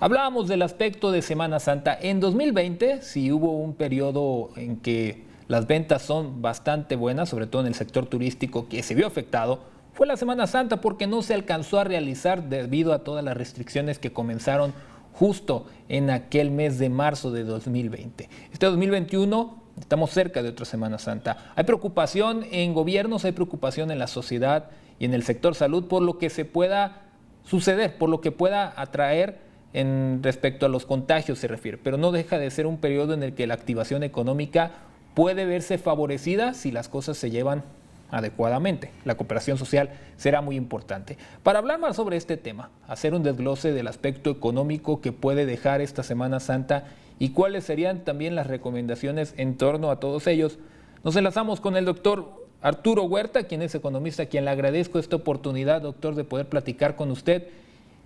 Hablábamos del aspecto de Semana Santa. En 2020, sí hubo un periodo en que las ventas son bastante buenas, sobre todo en el sector turístico que se vio afectado, fue la Semana Santa porque no se alcanzó a realizar debido a todas las restricciones que comenzaron justo en aquel mes de marzo de 2020. Este 2021 estamos cerca de otra Semana Santa. Hay preocupación en gobiernos, hay preocupación en la sociedad y en el sector salud por lo que se pueda suceder, por lo que pueda atraer en respecto a los contagios se refiere, pero no deja de ser un periodo en el que la activación económica puede verse favorecida si las cosas se llevan adecuadamente. La cooperación social será muy importante. Para hablar más sobre este tema, hacer un desglose del aspecto económico que puede dejar esta Semana Santa y cuáles serían también las recomendaciones en torno a todos ellos, nos enlazamos con el doctor Arturo Huerta, quien es economista, a quien le agradezco esta oportunidad, doctor, de poder platicar con usted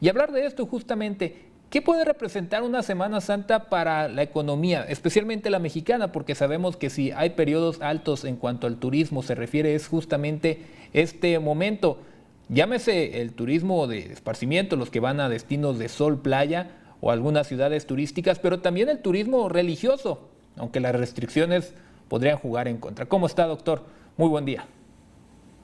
y hablar de esto justamente. ¿Qué puede representar una Semana Santa para la economía, especialmente la mexicana? Porque sabemos que si hay periodos altos en cuanto al turismo se refiere, es justamente este momento. Llámese el turismo de esparcimiento, los que van a destinos de sol, playa o algunas ciudades turísticas, pero también el turismo religioso, aunque las restricciones podrían jugar en contra. ¿Cómo está, doctor? Muy buen día.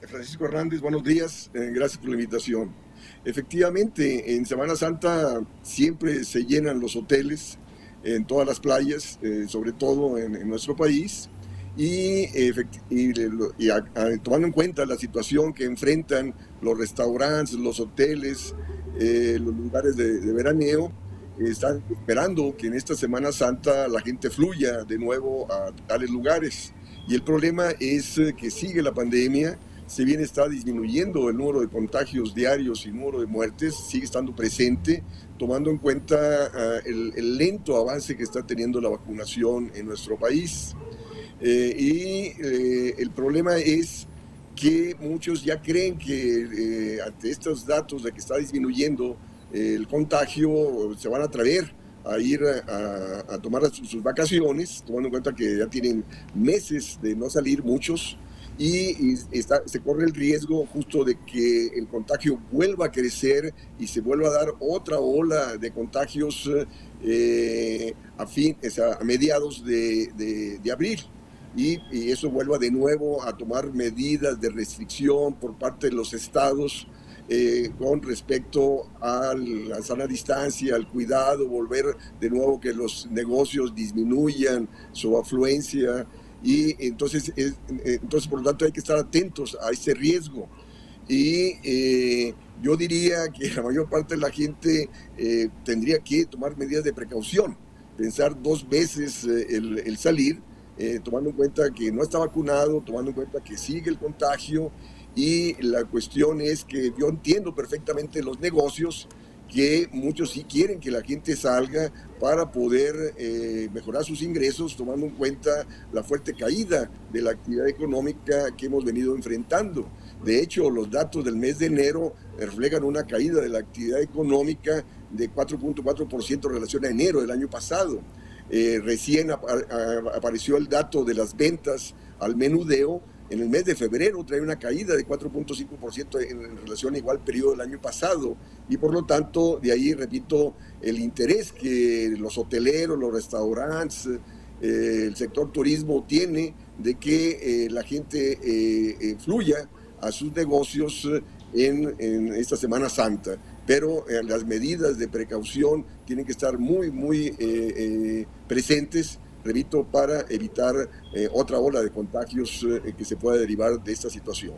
Francisco Hernández, buenos días, gracias por la invitación. Efectivamente, en Semana Santa siempre se llenan los hoteles en todas las playas, sobre todo en nuestro país, y tomando en cuenta la situación que enfrentan los restaurantes, los hoteles, los lugares de veraneo, están esperando que en esta Semana Santa la gente fluya de nuevo a tales lugares. Y el problema es que sigue la pandemia. Si bien está disminuyendo el número de contagios diarios y el número de muertes, sigue estando presente, tomando en cuenta el lento avance que está teniendo la vacunación en nuestro país. El problema es que muchos ya creen que ante estos datos de que está disminuyendo el contagio, se van a atrever a ir a tomar sus vacaciones, tomando en cuenta que ya tienen meses de no salir muchos, y se corre el riesgo justo de que el contagio vuelva a crecer y se vuelva a dar otra ola de contagios a mediados de abril. Y eso vuelva de nuevo a tomar medidas de restricción por parte de los estados con respecto a la sana distancia, al cuidado, volver de nuevo que los negocios disminuyan su afluencia. Y entonces, por lo tanto, hay que estar atentos a ese riesgo. Y yo diría que la mayor parte de la gente tendría que tomar medidas de precaución, pensar 2 veces el salir, tomando en cuenta que no está vacunado, tomando en cuenta que sigue el contagio. Y la cuestión es que yo entiendo perfectamente los negocios, que muchos sí quieren que la gente salga para poder mejorar sus ingresos, tomando en cuenta la fuerte caída de la actividad económica que hemos venido enfrentando. De hecho, los datos del mes de enero reflejan una caída de la actividad económica de 4.4% en relación a enero del año pasado. Recién apareció el dato de las ventas al menudeo. En el mes de febrero trae una caída de 4.5% en relación a igual periodo del año pasado. Y por lo tanto, de ahí, repito, el interés que los hoteleros, los restaurantes, el sector turismo tiene de que la gente fluya a sus negocios en esta Semana Santa. Pero las medidas de precaución tienen que estar muy, muy presentes, repito, para evitar otra ola de contagios que se pueda derivar de esta situación.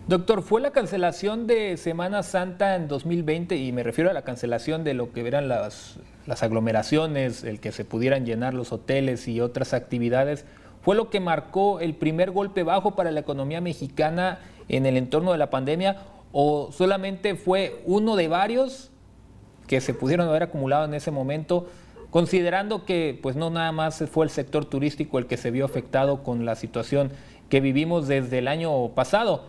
Doctor, ¿fue la cancelación de Semana Santa en 2020, y me refiero a la cancelación de lo que eran las aglomeraciones, el que se pudieran llenar los hoteles y otras actividades, fue lo que marcó el primer golpe bajo para la economía mexicana en el entorno de la pandemia, o solamente fue uno de varios que se pudieron haber acumulado en ese momento, considerando que pues no nada más fue el sector turístico el que se vio afectado con la situación que vivimos desde el año pasado?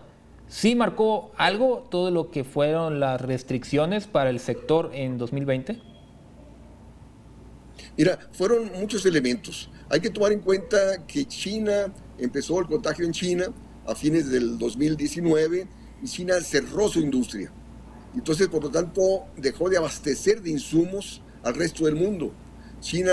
¿Sí marcó algo todo lo que fueron las restricciones para el sector en 2020? Mira, fueron muchos elementos. Hay que tomar en cuenta que China, empezó el contagio en China a fines del 2019, y China cerró su industria. Entonces, por lo tanto, dejó de abastecer de insumos al resto del mundo. China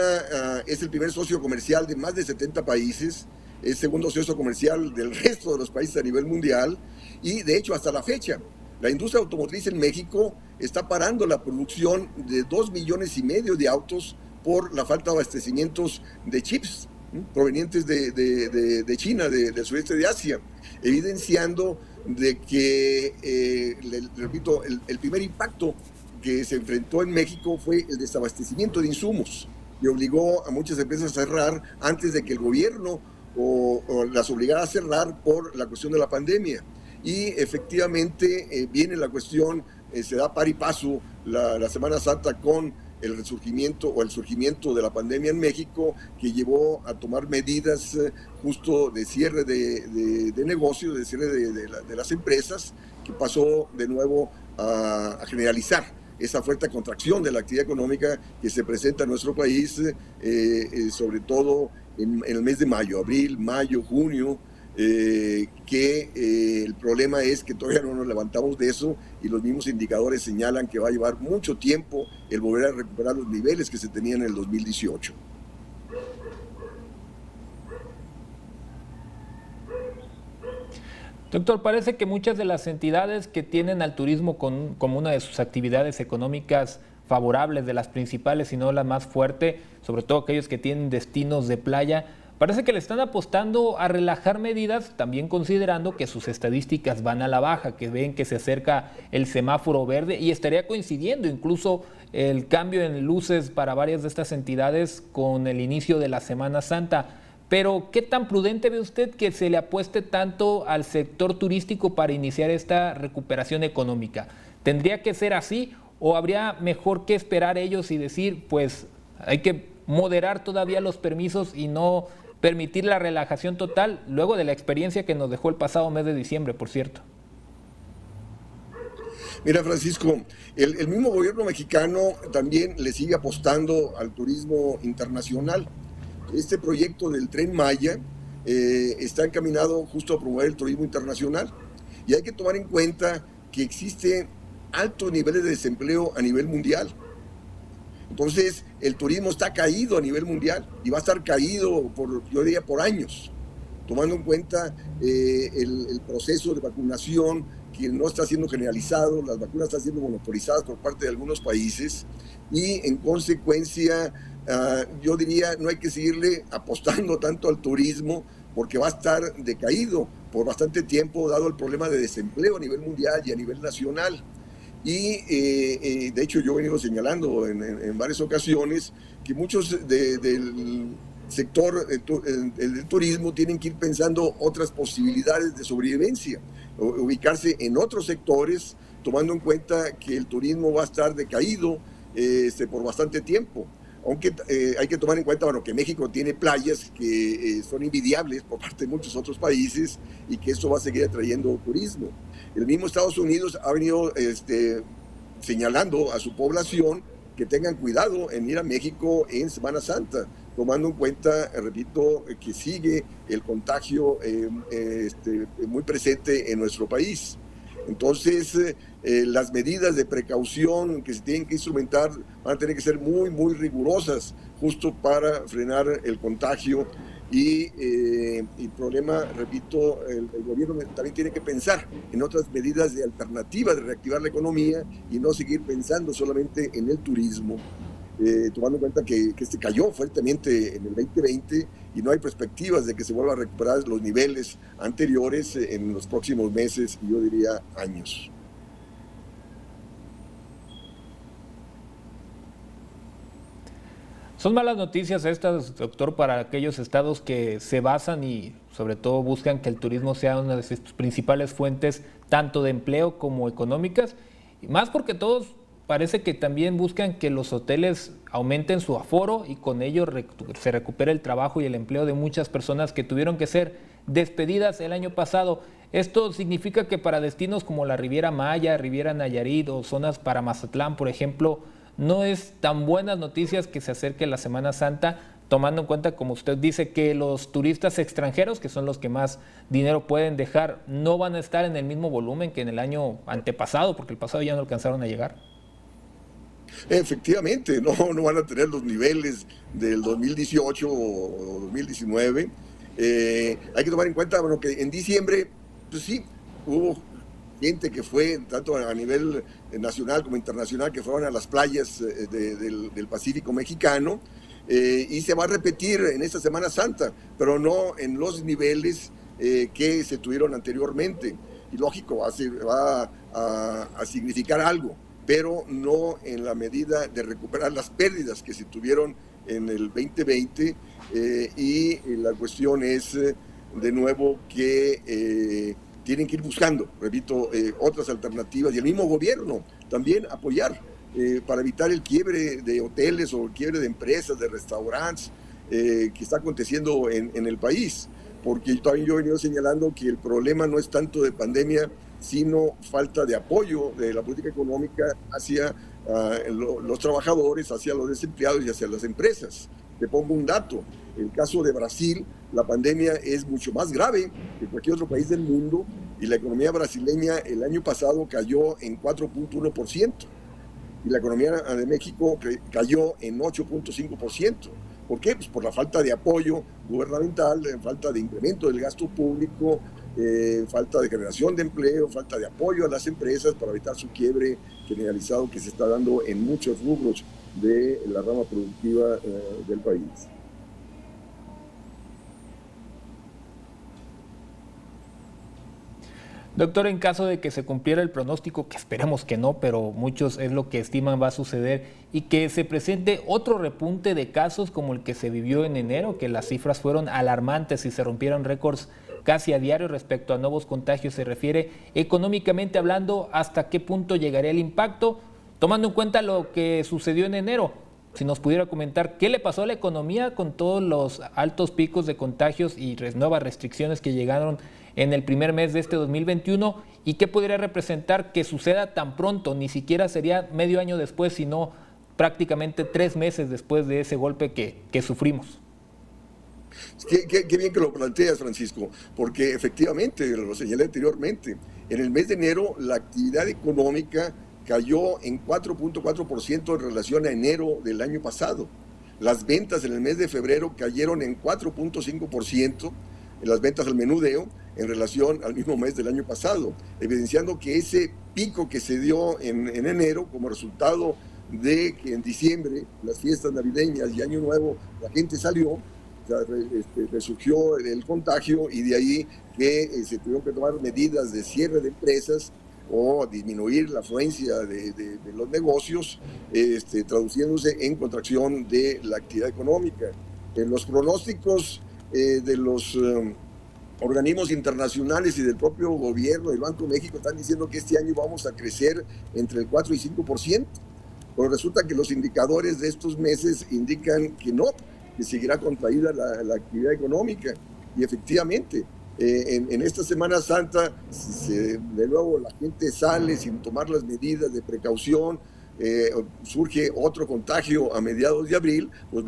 es el primer socio comercial de más de 70 países, es segundo socio comercial del resto de los países a nivel mundial, y de hecho hasta la fecha la industria automotriz en México está parando la producción de 2,5 millones de autos por la falta de abastecimientos de chips provenientes de China, del sudeste de Asia, evidenciando de que, repito, el primer impacto que se enfrentó en México fue el desabastecimiento de insumos, que obligó a muchas empresas a cerrar antes de que el gobierno o las obligara a cerrar por la cuestión de la pandemia. Y efectivamente viene la cuestión, se da par y paso la Semana Santa con el resurgimiento o el surgimiento de la pandemia en México, que llevó a tomar medidas justo de cierre de negocios, de cierre de las empresas, que pasó de nuevo a generalizar esa fuerte contracción de la actividad económica que se presenta en nuestro país, sobre todo en el mes de mayo, abril, mayo, junio, el problema es que todavía no nos levantamos de eso y los mismos indicadores señalan que va a llevar mucho tiempo el volver a recuperar los niveles que se tenían en el 2018. Doctor, parece que muchas de las entidades que tienen al turismo como una de sus actividades económicas favorables, de las principales y no la más fuerte, sobre todo aquellos que tienen destinos de playa, parece que le están apostando a relajar medidas, también considerando que sus estadísticas van a la baja, que ven que se acerca el semáforo verde y estaría coincidiendo incluso el cambio en luces para varias de estas entidades con el inicio de la Semana Santa. Pero, ¿qué tan prudente ve usted que se le apueste tanto al sector turístico para iniciar esta recuperación económica? ¿Tendría que ser así o habría mejor que esperar ellos y decir, pues hay que moderar todavía los permisos y no permitir la relajación total, luego de la experiencia que nos dejó el pasado mes de diciembre, por cierto? Mira, Francisco, el mismo gobierno mexicano también le sigue apostando al turismo internacional. Este proyecto del Tren Maya está encaminado justo a promover el turismo internacional, y hay que tomar en cuenta que existen altos niveles de desempleo a nivel mundial. Entonces, el turismo está caído a nivel mundial y va a estar caído, yo diría, por años, tomando en cuenta el proceso de vacunación que no está siendo generalizado, las vacunas están siendo monopolizadas por parte de algunos países y, en consecuencia, yo diría, no hay que seguirle apostando tanto al turismo porque va a estar decaído por bastante tiempo, dado el problema de desempleo a nivel mundial y a nivel nacional. Y de hecho yo he venido señalando en varias ocasiones que muchos del sector del turismo tienen que ir pensando otras posibilidades de sobrevivencia, ubicarse en otros sectores, tomando en cuenta que el turismo va a estar decaído por bastante tiempo. Aunque hay que tomar en cuenta, bueno, que México tiene playas que son invidiables por parte de muchos otros países y que esto va a seguir atrayendo turismo. El mismo Estados Unidos ha venido señalando a su población que tengan cuidado en ir a México en Semana Santa, tomando en cuenta, repito, que sigue el contagio muy presente en nuestro país. Entonces, las medidas de precaución que se tienen que instrumentar van a tener que ser muy, muy rigurosas, justo para frenar el contagio. Y el problema, repito, el gobierno también tiene que pensar en otras medidas de alternativa de reactivar la economía y no seguir pensando solamente en el turismo, tomando en cuenta que este cayó fuertemente en el 2020 y no hay perspectivas de que se vuelva a recuperar los niveles anteriores en los próximos meses y yo diría años. Son malas noticias estas, doctor, para aquellos estados que se basan y sobre todo buscan que el turismo sea una de sus principales fuentes tanto de empleo como económicas, y más porque todos parece que también buscan que los hoteles aumenten su aforo y con ello se recupere el trabajo y el empleo de muchas personas que tuvieron que ser despedidas el año pasado. Esto significa que para destinos como la Riviera Maya, Riviera Nayarit o zonas para Mazatlán, por ejemplo, no es tan buenas noticias que se acerque la Semana Santa, tomando en cuenta, como usted dice, que los turistas extranjeros, que son los que más dinero pueden dejar, no van a estar en el mismo volumen que en el año antepasado, porque el pasado ya no alcanzaron a llegar? Efectivamente, no van a tener los niveles del 2018 o 2019. Hay que tomar en cuenta, bueno, que en diciembre, pues sí, hubo gente que fue, tanto a nivel nacional como internacional, que fueron a las playas del Pacífico mexicano, y se va a repetir en esta Semana Santa, pero no en los niveles que se tuvieron anteriormente. Y lógico, va a significar algo, pero no en la medida de recuperar las pérdidas que se tuvieron en el 2020, y la cuestión es, de nuevo, que tienen que ir buscando, repito, otras alternativas, y el mismo gobierno también apoyar para evitar el quiebre de hoteles o el quiebre de empresas, de restaurantes, que está aconteciendo en el país. Porque también yo he venido señalando que el problema no es tanto de pandemia, sino falta de apoyo de la política económica hacia los trabajadores, hacia los desempleados y hacia las empresas. Te pongo un dato: el caso de Brasil, la pandemia es mucho más grave que cualquier otro país del mundo, y la economía brasileña el año pasado cayó en 4.1%, y la economía de México cayó en 8.5%. ¿Por qué? Pues por la falta de apoyo gubernamental, falta de incremento del gasto público, falta de generación de empleo, falta de apoyo a las empresas para evitar su quiebre generalizado que se está dando en muchos rubros de la rama productiva del país. Doctor, en caso de que se cumpliera el pronóstico, que esperemos que no, pero muchos es lo que estiman va a suceder, y que se presente otro repunte de casos como el que se vivió en enero, que las cifras fueron alarmantes y se rompieron récords casi a diario respecto a nuevos contagios, se refiere económicamente hablando, ¿hasta qué punto llegaría el impacto? Tomando en cuenta lo que sucedió en enero, si nos pudiera comentar qué le pasó a la economía con todos los altos picos de contagios y nuevas restricciones que llegaron en el primer mes de este 2021, y qué podría representar que suceda tan pronto. Ni siquiera sería medio año después, sino prácticamente 3 meses después de ese golpe que sufrimos. Qué bien que lo planteas, Francisco, porque efectivamente, lo señalé anteriormente, en el mes de enero la actividad económica cayó en 4.4% en relación a enero del año pasado. Las ventas en el mes de febrero cayeron en 4.5%, en las ventas al menudeo, en relación al mismo mes del año pasado, evidenciando que ese pico que se dio en enero, como resultado de que en diciembre, las fiestas navideñas y Año Nuevo, la gente salió, o sea, resurgió el contagio, y de ahí que se tuvieron que tomar medidas de cierre de empresas o disminuir la afluencia de los negocios, traduciéndose en contracción de la actividad económica. Los pronósticos de los organismos internacionales y del propio gobierno del Banco de México están diciendo que este año vamos a crecer entre el 4 y 5%, pero resulta que los indicadores de estos meses indican que no, que seguirá contraída la actividad económica. Y efectivamente, en esta Semana Santa, si de nuevo la gente sale sin tomar las medidas de precaución, surge otro contagio a mediados de abril, pues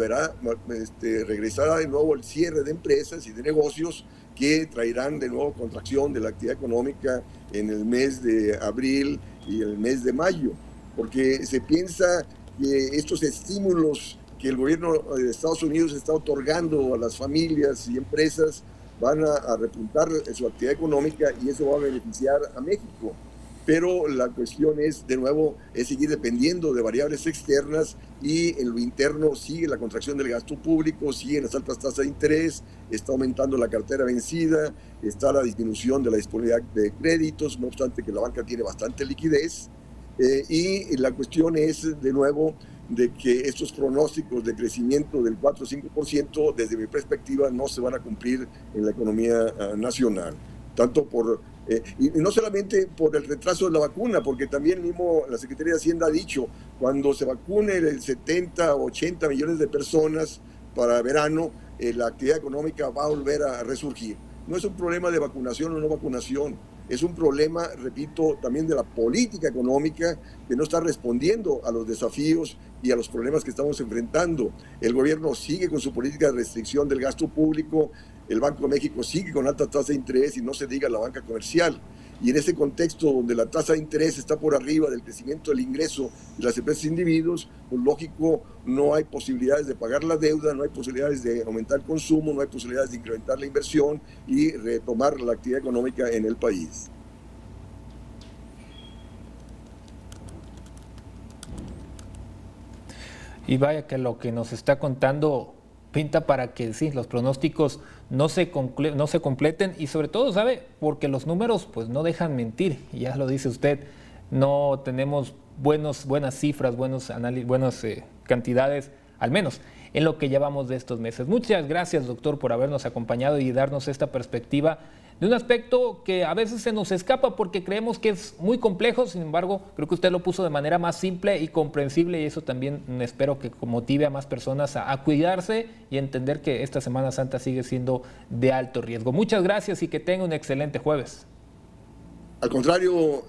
regresará de nuevo el cierre de empresas y de negocios que traerán de nuevo contracción de la actividad económica en el mes de abril y el mes de mayo, porque se piensa que estos estímulos que el gobierno de Estados Unidos está otorgando a las familias y empresas van a repuntar su actividad económica, y eso va a beneficiar a México. Pero la cuestión es, de nuevo, es seguir dependiendo de variables externas, y en lo interno sigue la contracción del gasto público, siguen las altas tasas de interés, está aumentando la cartera vencida, está la disminución de la disponibilidad de créditos, no obstante que la banca tiene bastante liquidez, y la cuestión es, de nuevo, de que estos pronósticos de crecimiento del 4 o 5%, desde mi perspectiva, no se van a cumplir en la economía nacional. Tanto y no solamente por el retraso de la vacuna, porque también mismo la Secretaría de Hacienda ha dicho, cuando se vacune el 70 o 80 millones de personas para verano, la actividad económica va a volver a resurgir. No es un problema de vacunación o no vacunación, es un problema, repito, también de la política económica que no está respondiendo a los desafíos y a los problemas que estamos enfrentando. El gobierno sigue con su política de restricción del gasto público, el Banco de México sigue con alta tasa de interés y no se diga la banca comercial. Y en ese contexto donde la tasa de interés está por arriba del crecimiento del ingreso de las empresas e individuos, pues lógico, no hay posibilidades de pagar la deuda, no hay posibilidades de aumentar el consumo, no hay posibilidades de incrementar la inversión y retomar la actividad económica en el país. Y vaya que lo que nos está contando pinta para que sí, los pronósticos no se completen y sobre todo, ¿sabe? Porque los números pues no dejan mentir, y ya lo dice usted, no tenemos buenas cifras, buenas cantidades, al menos en lo que llevamos de estos meses. Muchas gracias, doctor, por habernos acompañado y darnos esta perspectiva de un aspecto que a veces se nos escapa porque creemos que es muy complejo. Sin embargo, creo que usted lo puso de manera más simple y comprensible, y eso también espero que motive a más personas a cuidarse y entender que esta Semana Santa sigue siendo de alto riesgo. Muchas gracias y que tenga un excelente jueves. Al contrario,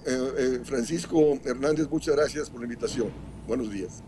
Francisco Hernández, muchas gracias por la invitación. Buenos días.